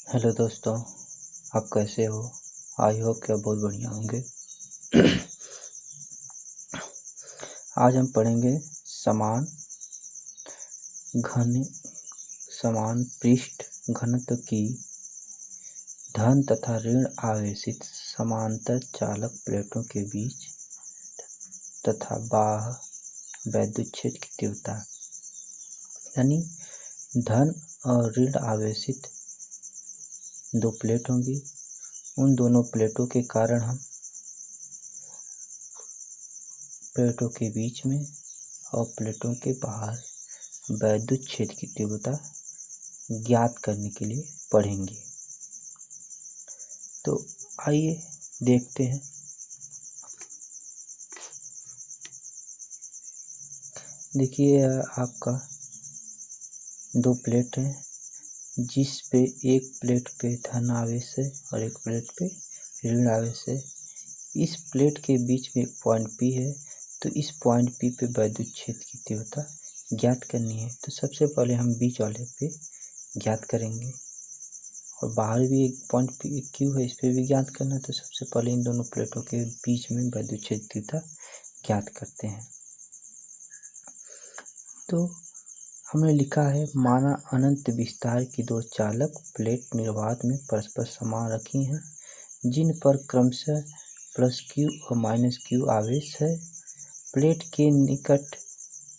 Hello दोस्तों, आप कैसे हो? आई होप कि आप बहुत बढ़िया होंगे। आज हम पढ़ेंगे घन समान पृष्ठ घनत्व की धन तथा ऋण आवेशित समांतर चालक प्लेटों के बीच तथा बाह्य वैद्युच्छेद की तीव्रता। यानी धन और ऋण आवेशित दो प्लेट होंगी। उन दोनों प्लेटों के कारण हम प्लेटों के बीच में और प्लेटों के बाहर वैद्युच्छेद की तीव्रता ज्ञात करने के लिए पढ़ेंगे। तो आइए देखते हैं। देखिए, आपका दो प्लेट है, जिस पे एक प्लेट पे धन आवेश है और एक प्लेट पे ऋण आवेश है। इस प्लेट के बीच में एक पॉइंट पी है, तो इस पॉइंट पी पे वैद्युच्छेद की तीव्रता ज्ञात करनी है। तो सबसे पहले हम बीच वाले पे ज्ञात करेंगे, और बाहर भी एक पॉइंट पी क्यू है, इस पे भी ज्ञात करना है। तो सबसे पहले इन दोनों प्लेटों के बीच में वैद्युच्छेद तीव्रता ज्ञात करते हैं। तो हमने लिखा है, माना अनंत विस्तार की दो चालक प्लेट निर्वात में परस्पर समान रखी हैं, जिन पर क्रमशः प्लस क्यू और माइनस क्यू आवेश है। प्लेट के निकट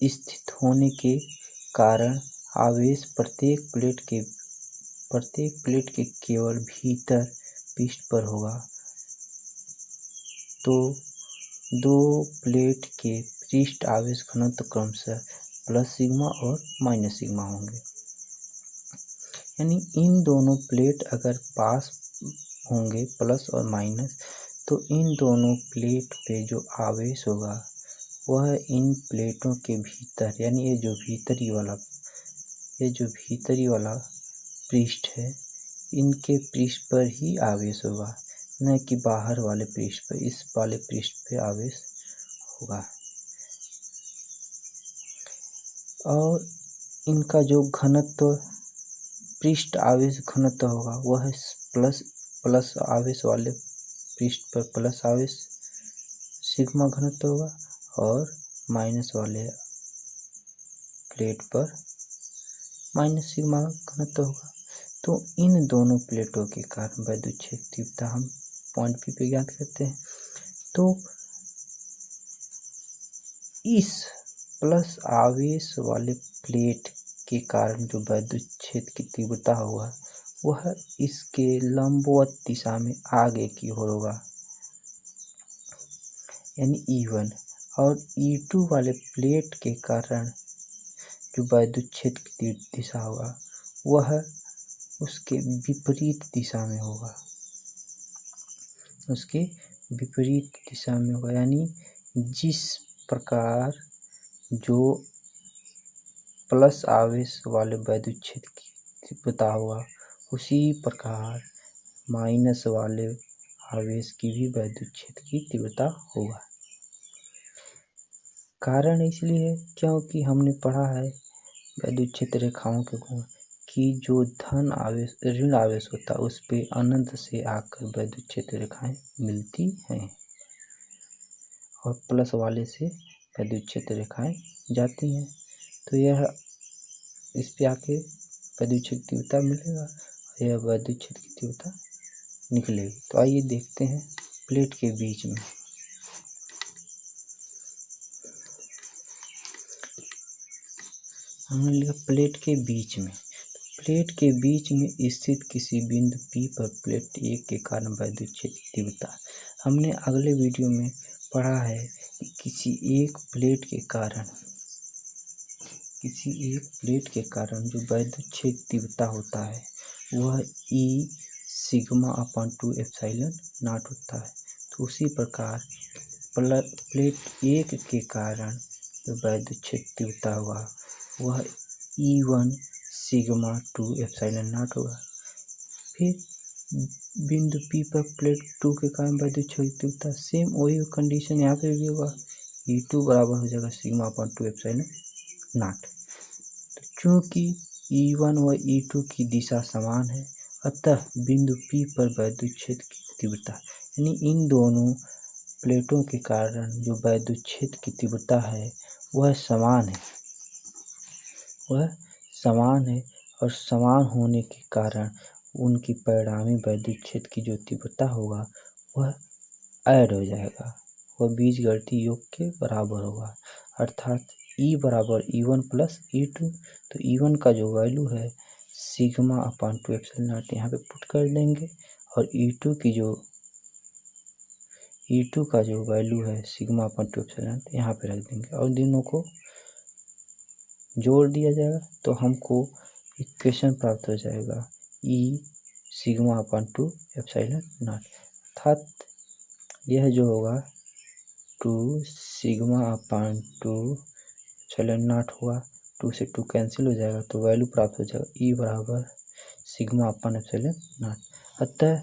स्थित होने के कारण आवेश प्रत्येक प्लेट के केवल भीतर पृष्ठ पर होगा। तो दो प्लेट के पृष्ठ आवेश घनत्व क्रमशः प्लस सिग्मा और माइनस सिग्मा होंगे। यानी इन दोनों प्लेट अगर पास होंगे प्लस और माइनस, तो इन दोनों प्लेट पे जो आवेश होगा वह इन प्लेटों के भीतर, यानी ये जो भीतरी वाला पृष्ठ है, इनके पृष्ठ पर ही आवेश होगा, न कि बाहर वाले पृष्ठ पर। इस वाले पृष्ठ पे आवेश होगा। और इनका जो घनत्व, पृष्ठ आवेश घनत्व होगा, वह प्लस आवेश वाले पृष्ठ पर प्लस आवेश सिग्मा घनत्व होगा, और माइनस वाले प्लेट पर माइनस सिग्मा घनत्व होगा। तो इन दोनों प्लेटों के कारण वैद्युच्छेद तीव्रता हम पॉइंट पी पे ज्ञात करते हैं। तो इस प्लस आवेश वाले प्लेट के कारण जो वैद्युच्छेद की तीव्रता होगा, वह इसके लंबवत दिशा में आगे की ओर होगा, यानी E1। और E2 वाले प्लेट के कारण जो वैद्युच्छेद की दिशा होगा, वह उसके विपरीत दिशा में होगा। यानी जिस प्रकार जो प्लस आवेश वाले वैद्युच्छेद की तीव्रता होगा, उसी प्रकार माइनस वाले आवेश की भी वैद्युच्छेद की तीव्रता होगा। कारण इसलिए है क्योंकि हमने पढ़ा है वैद्युच्छेद रेखाओं के गुण, कि जो धन आवेश ऋण आवेश होता है उस पे अनंत से आकर वैद्युच्छेद रेखाएं मिलती हैं, और प्लस वाले से वैद्युच्छेद रेखाएं जाती हैं। तो यह इस पे आके वैद्युच्छेद तीव्रता मिलेगा, और यह वैद्युच्छेद की तीव्रता निकलेगी। तो आइए देखते हैं प्लेट के बीच में। हमने लिखा प्लेट के बीच में। प्लेट के बीच में स्थित किसी बिंदु P पर प्लेट एक के कारण वैद्युच्छेद की तीव्रता। हमने अगले वीडियो में पढ़ा है कि किसी एक प्लेट के कारण जो वैद्युच्छेद तीव्रता होता है, वह E σ/2 एप्सिलॉन नॉट होता है। तो उसी प्रकार प्लेट एक के कारण जो वैद्युच्छेद तीव्रता होगा, वह E1 σ/2 एप्सिलॉन नॉट होगा। फिर बिंदु P पर प्लेट 2 के कारण वैद्युच्छेद तीव्रता, सेम वही कंडीशन यहाँ पे भी होगा। E2 बराबर हो जाएगा σ/2 एप्सिलॉन नॉट। तो चूँकि E1 व E2 की दिशा समान है अतः बिंदु P पर वैद्युत क्षेत्र की तीव्रता, यानी इन दोनों प्लेटों के कारण जो वैद्युत क्षेत्र की तीव्रता है वह समान है, और समान होने के कारण उनकी परिणामी वैद्युत क्षेत्र की जो तीव्रता होगा वह ऐड हो जाएगा, वह बीजगणितीय योग के बराबर होगा, अर्थात E बराबर E1 प्लस E2। तो E1 का जो वैल्यू है सिग्मा अपान 2 एप्सिलॉन नॉट यहाँ पे पुट कर देंगे, और E2 का जो वैल्यू है सिग्मा अपान 2 एप्सिलॉन नॉट यहाँ पे रख देंगे, और दोनों को जोड़ दिया जाएगा तो हमको इक्वेशन प्राप्त हो जाएगा E sigma upon 2 epsilon not, अर्थात यह जो होगा 2 सिग्मा अपान 2 एप्सिलॉन नॉट हुआ, 2 से 2 कैंसिल हो जाएगा तो वैल्यू प्राप्त हो जाएगा E बराबर सिग्मा अपान एप्सिलॉन नॉट। अतः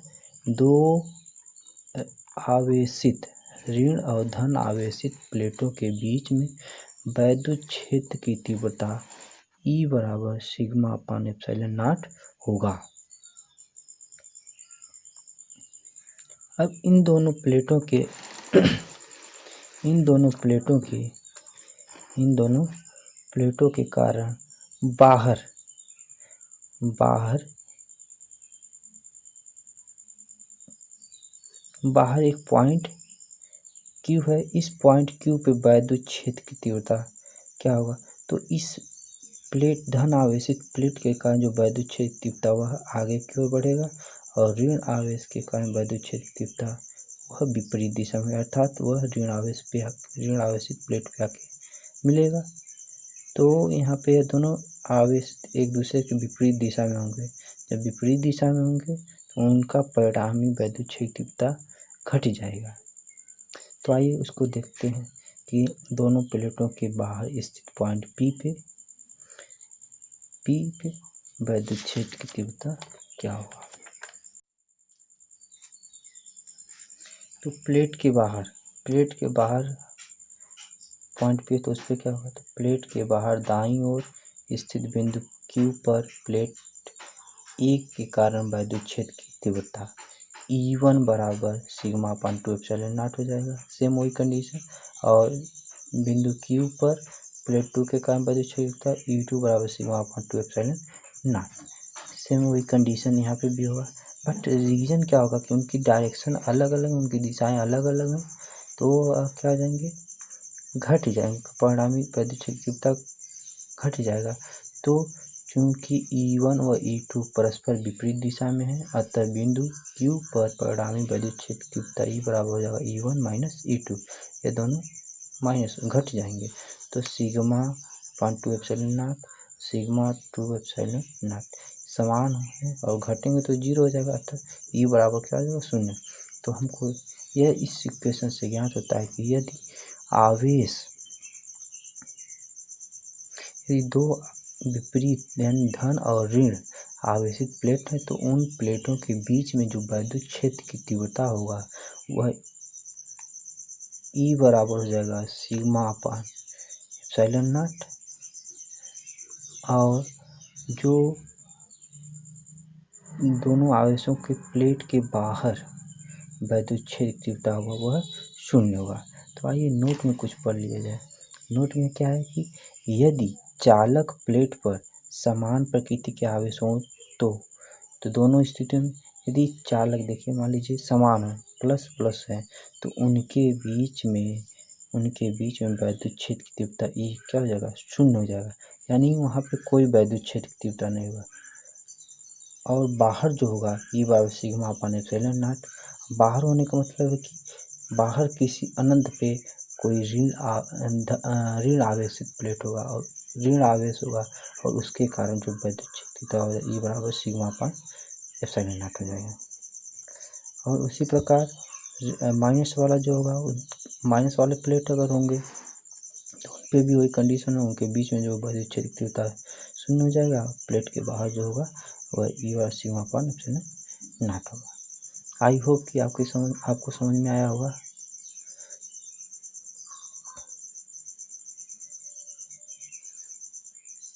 दो आवेशित ऋण और धन आवेशित प्लेटों के बीच में वैद्युत क्षेत्र की तीव्रता E बराबर सिग्मा अपान एप्सिलॉन नॉट होगा। अब इन दोनों प्लेटों के कारण बाहर एक पॉइंट Q है, इस पॉइंट Q पे वैद्युत क्षेत्र की तीव्रता क्या होगा, तो इस धन आवेशित प्लेट के कारण जो वैद्युत क्षेत्र की तीव्रता वह आगे की ओर बढ़ेगा, और ऋण आवेश के कारण वैद्युत क्षेत्र की तीव्रता वह विपरीत दिशा में, अर्थात वह ऋण आवेशित प्लेट पे आके मिलेगा। तो यहाँ पे दोनों आवेश एक दूसरे के विपरीत दिशा में होंगे, जब विपरीत दिशा में होंगे तो उनका परिणामी वैद्युत क्षेत्र की तीव्रता घट जाएगा। तो आइए उसको देखते हैं कि दोनों प्लेटों के बाहर स्थित पॉइंट P पे वैद्युत क्षेत्र की तीव्रता क्या होगा। तो प्लेट के बाहर पॉइंट P, तो उस पर क्या होगा, तो प्लेट के बाहर दाईं ओर स्थित बिंदु Q पर प्लेट A के कारण वैद्युत क्षेत्र की तीव्रता E1 बराबर सिग्मा अपान 2 एप्सिलॉन नॉट हो जाएगा, सेम वही कंडीशन, और बिंदु Q पर प्लेट 2 के कारण वैद्युत क्षेत्र की तीव्रता E2 बराबर sigma upon 2 epsilon not, same वही कंडीशन यहाँ पे भी होगा। बट रीजन क्या होगा कि उनकी डायरेक्शन अलग अलग, उनकी दिशाएं अलग अलग हैं, तो क्या हो जाएंगे, घट जाएंगे, परिणामी वैद्युत क्षेत्र की तीव्रता घट जाएगा। तो चूंकि E1 व E2 परस्पर विपरीत दिशा में है, अतः बिंदु Q पर परिणामी वैद्युत क्षेत्र की तीव्रता E बराबर हो जाएगा E1 माइनस E2, ये दोनों माइनस घट जाएंगे, तो sigma upon 2 epsilon not sigma 2 epsilon not समान है, और घटेंगे तो 0 हो जाएगा, अतः E बराबर क्या हो जाएगा, 0। तो हमको यह इस इक्वेशन से ज्ञात होता है कि यदि दो विपरीत धन और ऋण आवेशित प्लेट है, तो उन प्लेटों के बीच में जो वैद्युत क्षेत्र की तीव्रता होगा वह E बराबर हो जाएगा सिग्मा अपान एप्सिलॉन नॉट, और जो दोनों आवेशों के प्लेट के बाहर वैद्युत क्षेत्र की तीव्रता होगा वह 0 होगा। तो आइए नोट में कुछ पढ़ लिया जाए। नोट में क्या है कि यदि चालक प्लेट पर समान प्रकृति के आवेश हों तो दोनों स्थितियों में, यदि चालक देखिए मान लीजिए समान है, प्लस प्लस है, तो उनके बीच में वैद्युत क्षेत्र की तीव्रता E क्या हो जाएगा, 0 हो जाएगा, यानी वहाँ पे कोई वैद्युत क्षेत्र की तीव्रता नहीं होगा। और बाहर जो होगा E बराबर सिग्मा अपान एप्सिलॉन नॉट, बाहर होने का मतलब है कि बाहर किसी अनंत पे कोई ऋण आवेशित प्लेट होगा, और ऋण आवेश होगा, और उसके कारण जो वैद्युत क्षेत्र होगा E बराबर सिग्मा अपान एप्सिलॉन नॉट हो जाएगा। और उसी प्रकार माइनस वाला जो होगा, माइनस वाले प्लेट अगर होंगे तो उन पे भी वही कंडीशन है, उनके बीच में जो वैद्युत क्षेत्र की तीव्रता है 0 हो जाएगा, प्लेट के बाहर जो होगा वह E बराबर सिग्मा अपान एप्सिलॉन नॉट होगा। आई होप कि आपको समझ में आया होगा।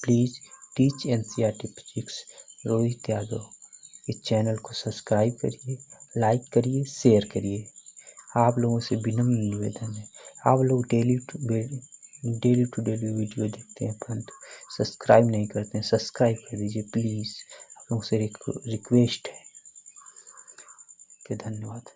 Please teach NCERT physics, Rohit Yadav. इस चैनल को सब्सक्राइब करिए, लाइक करिए, शेयर करिए। आप लोगों से विनम्र निवेदन है, आप लोग डेली टू डेली वीडियो देखते हैं परंतु सब्सक्राइब नहीं करते हैं। सब्सक्राइब कर दीजिए प्लीज़, आप लोगों से रिक्वेस्ट है। धन्यवाद।